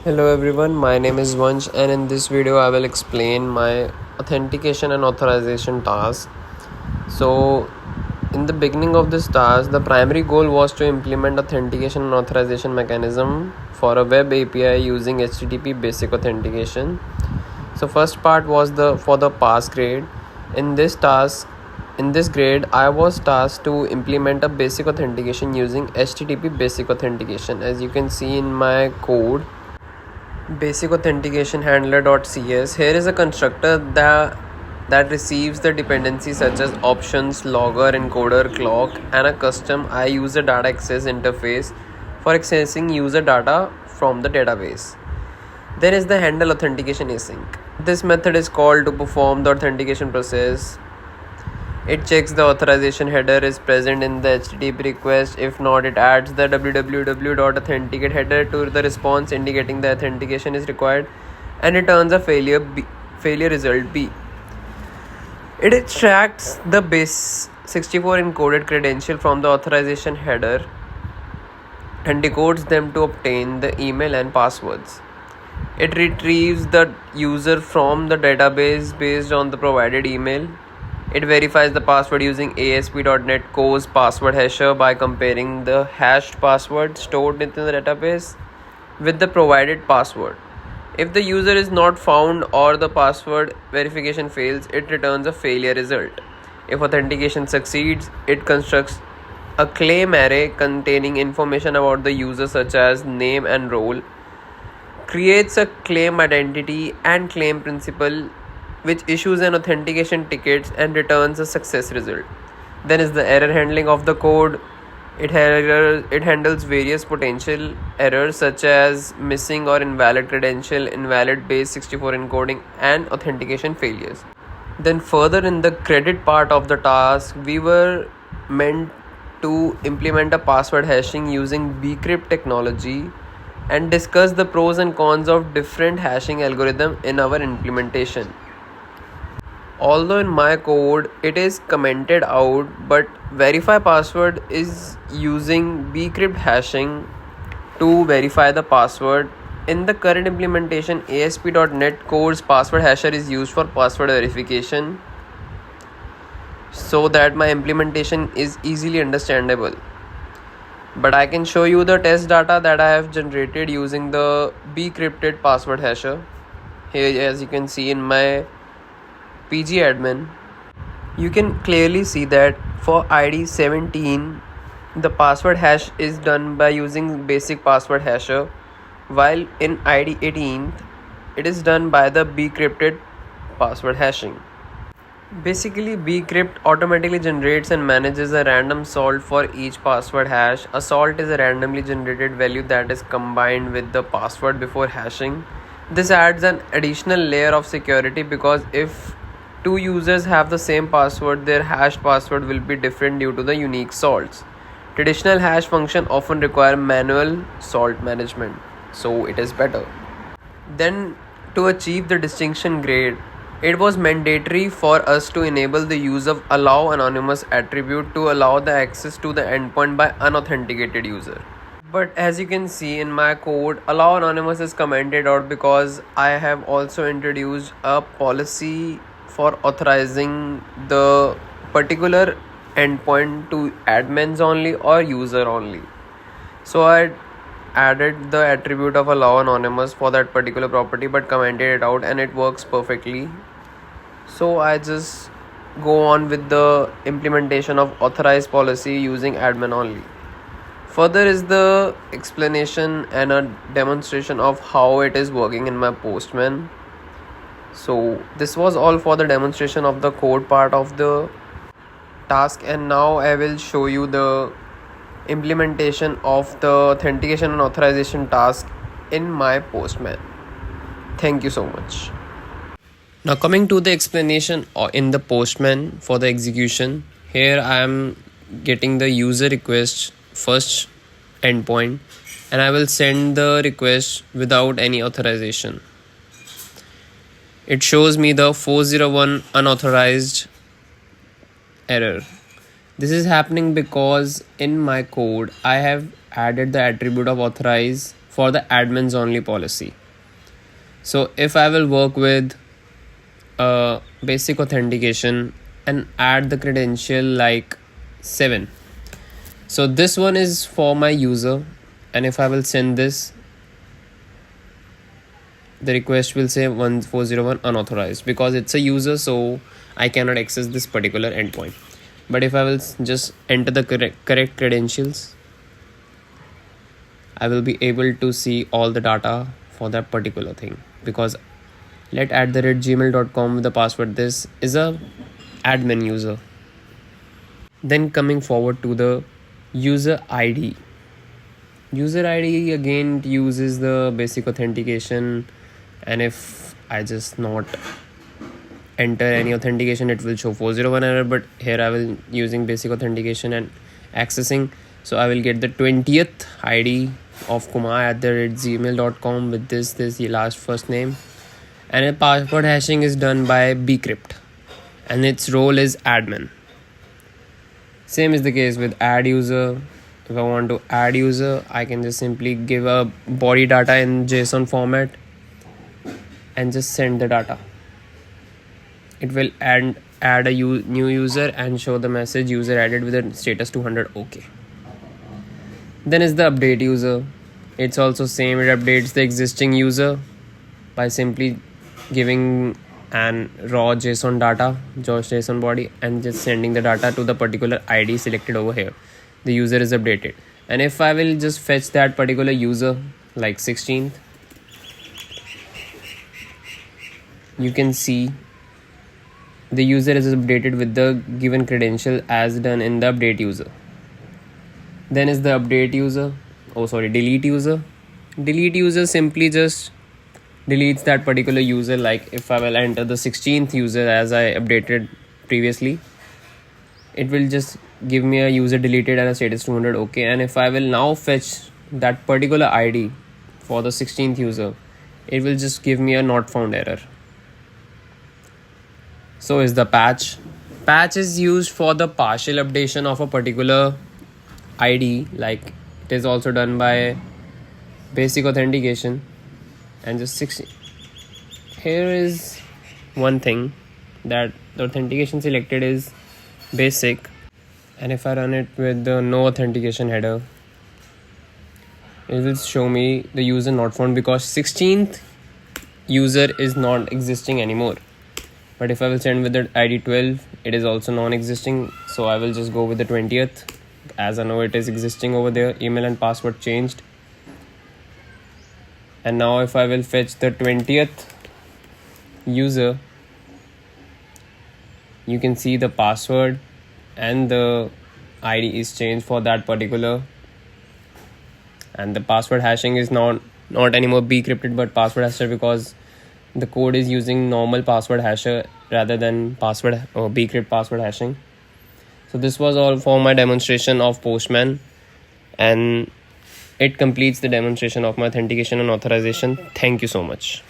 Hello everyone, my name is Vansh and in this video I will explain my authentication and authorization task. So in the beginning of this task, the primary goal was to implement authentication and authorization mechanism for a web API using HTTP basic authentication. So first part was for the pass grade. In this grade I was tasked to implement a basic authentication using HTTP basic authentication. As you can see in my code, basic authentication handler.cs, here is a constructor that receives the dependencies such as options, logger, encoder, clock, and a custom iUser data access interface for accessing user data from the database. Then is the handle authentication async. This method is called to perform the authentication process. It checks the authorization header is present in the HTTP request. If not, it adds the www.authenticate header to the response indicating the authentication is required and returns a failure result B. It extracts the base 64 encoded credential from the authorization header and decodes them to obtain the email and passwords. It retrieves the user from the database based on the provided email. It verifies the password using ASP.NET Core's password hasher by comparing the hashed password stored in the database with the provided password. If the user is not found or the password verification fails, it returns a failure result. If authentication succeeds, it constructs a claim array containing information about the user such as name and role, creates a claim identity and claim principal, which issues an authentication ticket and returns a success result. Then is the error handling of the code. It handles various potential errors such as missing or invalid credential, invalid base 64 encoding, and authentication failures. Then further in the credit part of the task, we were meant to implement a password hashing using bcrypt technology and discuss the pros and cons of different hashing algorithm in our implementation. Although in my code it is commented out, but verify password is using bcrypt hashing to verify the password. In the current implementation, ASP.NET Core's password hasher is used for password verification so that my implementation is easily understandable. But I can show you the test data that I have generated using the bcrypted password hasher. Here, as you can see in my PG admin, you can clearly see that for ID 17, the password hash is done by using basic password hasher, while in ID 18, it is done by the bcrypted password hashing. Basically, bcrypt automatically generates and manages a random salt for each password hash. A salt is a randomly generated value that is combined with the password before hashing. This adds an additional layer of security because if two users have the same password, their hashed password will be different due to the unique salts. Traditional hash function often require manual salt management, so it is better. Then, to achieve the distinction grade, it was mandatory for us to enable the use of allow anonymous attribute to allow the access to the endpoint by unauthenticated user. But as you can see in my code, allow anonymous is commented out because I have also introduced a policy for authorizing the particular endpoint to admins only or user only. So I added the attribute of allow anonymous for that particular property but commented it out and it works perfectly. So I just go on with the implementation of authorized policy using admin only. Further is the explanation and a demonstration of how it is working in my Postman. So this was all for the demonstration of the code part of the task, and now I will show you the implementation of the authentication and authorization task in my Postman. Thank you so much. Now coming to the explanation in the Postman for the execution, here I am getting the user request first endpoint and I will send the request without any authorization. It shows me the 401 unauthorized error. This is happening because in my code I have added the attribute of authorize for the admins only policy. So if I will work with basic authentication and add the credential like 7, so this one is for my user, and if I will send this, the request will say 1401 unauthorized because it's a user, so I cannot access this particular endpoint. But if I will just enter the correct credentials, I will be able to see all the data for that particular thing, because let@gmail.com with the password, this is a admin user. Then coming forward to the user ID. User ID again uses the basic authentication, and if I just not enter any authentication, it will show 401 error. But here I will using basic authentication and accessing, so I will get the 20th ID of kumar@gmail.com with this last first name, and a password hashing is done by bcrypt, and its role is admin. Same is the case with add user. If I want to add user, I can just simply give a body data in JSON format and just send the data. It will add a new user and show the message user added with a status 200 OK. Then is the update user. It's also same, it updates the existing user by simply giving an raw JSON data, JSON body, and just sending the data to the particular ID selected over here. The user is updated, and if I will just fetch that particular user like 16th, you can see the user is updated with the given credential as done in the update user. Then is the update user, delete user. Delete user simply just deletes that particular user. Like if I will enter the 16th user as I updated previously, it will just give me a user deleted and a status 200 OK. And if I will now fetch that particular ID for the 16th user, it will just give me a not found error. So is the patch. Patch is used for the partial updation of a particular ID, like it is also done by basic authentication. And just 16. Here is one thing, that the authentication selected is basic, and if I run it with the no authentication header, it will show me the user not found because 16th user is not existing anymore. But if I will send with the ID 12, it is also non-existing, so I will just go with the 20th, as I know it is existing over there. Email and password changed. And now if I will fetch the 20th user, you can see the password and the ID is changed for that particular, and the password hashing is not anymore bcrypted but password hasher, because the code is using normal password hasher rather than password or bcrypt password hashing. So this was all for my demonstration of Postman, and it completes the demonstration of my authentication and authorization. Thank you so much.